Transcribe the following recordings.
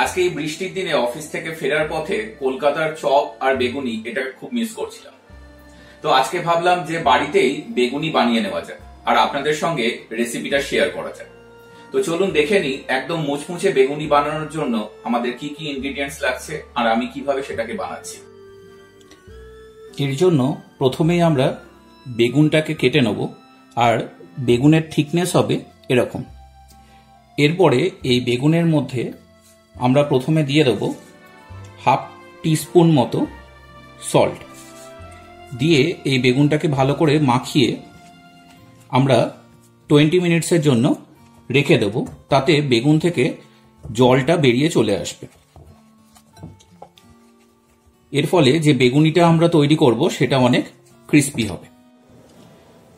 আজকে এই বৃষ্টির দিনে অফিস থেকে ফেরার পথে কলকাতার চপ আর বেগুনি এটাকে খুব মিস করছিলাম। তো আজকে ভাবলাম যে বাড়িতেই বেগুনি বানিয়ে নেওয়া যায় আর আপনাদের সঙ্গে রেসিপিটা শেয়ার করা যায়। তো চলুন দেখে নিই একদম মুচমুচে বেগুনি বানানোর জন্য আমাদের কি কি ইনগ্রেডিয়েন্টস লাগছে আর আমি কিভাবে সেটাকে বানাচ্ছি। এর জন্য প্রথমেই আমরা বেগুনটাকে কেটে নেব আর বেগুনের থিকনেস হবে এরকম। এরপরে এই বেগুনের মধ্যে আমরা প্রথমে দিয়ে দেব হাফ টিস্পুন মতো সল্ট, দিয়ে এই বেগুনটাকে ভালো করে মাখিয়ে আমরা 20 মিনিটসের জন্য রেখে দেব, তাতে বেগুন থেকে জলটা বেরিয়ে চলে আসবে। এর ফলে যে বেগুনিটা আমরা তৈরি করব সেটা অনেক ক্রিস্পি হবে।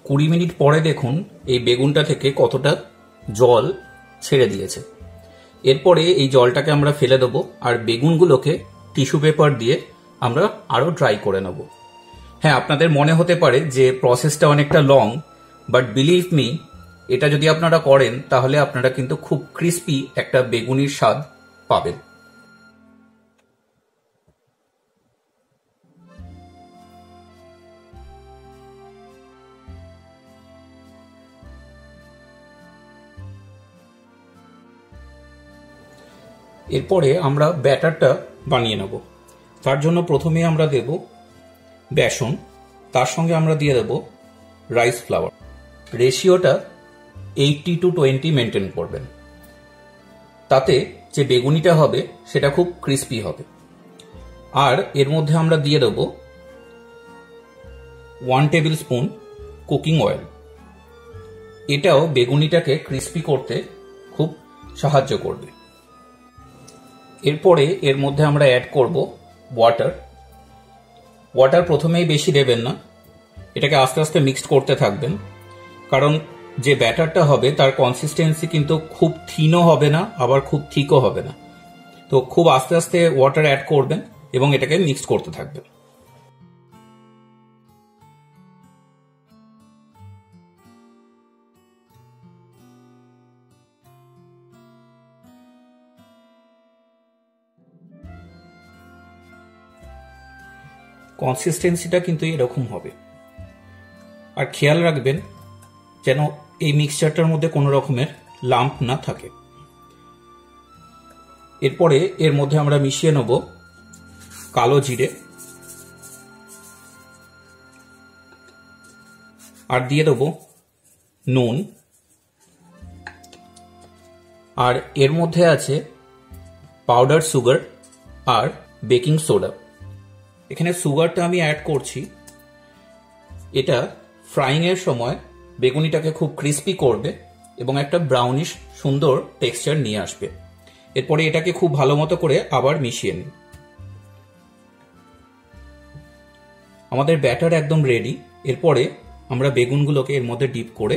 20 মিনিট পরে দেখুন এই বেগুনটা থেকে কতটা জল ছেড়ে দিয়েছে। এরপরে এই জলটাকে আমরা ফেলে দেবো আর বেগুনগুলোকে টিস্যু পেপার দিয়ে আমরা আরো ড্রাই করে নেব। হ্যাঁ, আপনাদের মনে হতে পারে যে প্রসেসটা অনেকটা লং, বাট বিলিভ মি, এটা যদি আপনারা করেন তাহলে আপনারা কিন্তু খুব ক্রিস্পি একটা বেগুনির স্বাদ পাবেন। এরপরে আমরা ব্যাটারটা বানিয়ে নেব। তার জন্য প্রথমে আমরা দেব বেসন, তার সঙ্গে আমরা দিয়ে দেব রাইস ফ্লাওয়ার। রেশিওটা 80-20 মেনটেন করবেন, তাতে যে বেগুনিটা হবে সেটা খুব ক্রিস্পি হবে। আর এর মধ্যে আমরা দিয়ে দেব 1 টেবিল স্পুন কুকিং অয়েল। এটাও বেগুনিটাকে ক্রিস্পি করতে খুব সাহায্য করবে। এরপরে এর মধ্যে আমরা অ্যাড করব ওয়াটার প্রথমেই বেশি দেবেন না, এটাকে আস্তে আস্তে মিক্সড করতে থাকবেন, কারণ যে ব্যাটারটা হবে তার কনসিস্টেন্সি কিন্তু খুব থিনও হবে না আবার খুব থিকও হবে না। তো খুব আস্তে আস্তে ওয়াটার অ্যাড করবেন এবং এটাকে মিক্সড করতে থাকবেন। কনসিস্টেন্সিটা কিন্তু এরকম হবে। আর খেয়াল রাখবেন যেন এই মিক্সচারটার মধ্যে কোনো রকমের লাম্প না থাকে। এরপরে এর মধ্যে আমরা মিশিয়ে নেব কালো জিরে আর দিয়ে দেব নুন, আর এর মধ্যে আছে পাউডার সুগার আর বেকিং সোডা। এখানে সুগারটা আমি অ্যাড করছি, এটা ফ্রাইং এর সময় বেগুনিটাকে খুব ক্রিস্পি করবে এবং একটা ব্রাউনিশ সুন্দর টেক্সচার নিয়ে আসবে। এরপরে এটাকে খুব ভালো মতো করে আবার মিশিয়ে নিন। আমাদের ব্যাটার একদম রেডি। এরপরে আমরা বেগুনগুলোকে এর মধ্যে ডিপ করে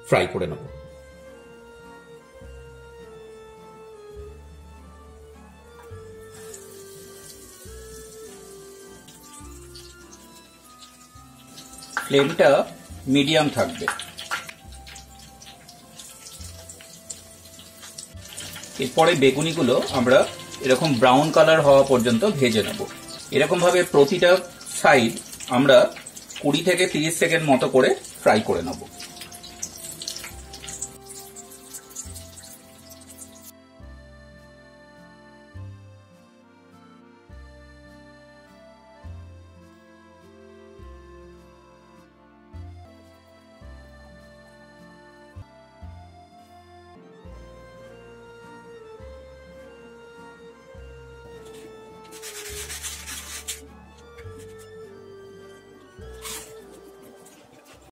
ফ্রাই করে নেব। ফ্লেমটা মিডিয়াম থাকবে। এরপরে বেগুনিগুলো আমরা এরকম ব্রাউন কালার হওয়া পর্যন্ত ভেজে নেব। এরকম ভাবে প্রতিটা সাইড আমরা 20 থেকে 30 সেকেন্ড মতো করে ফ্রাই করে নেব।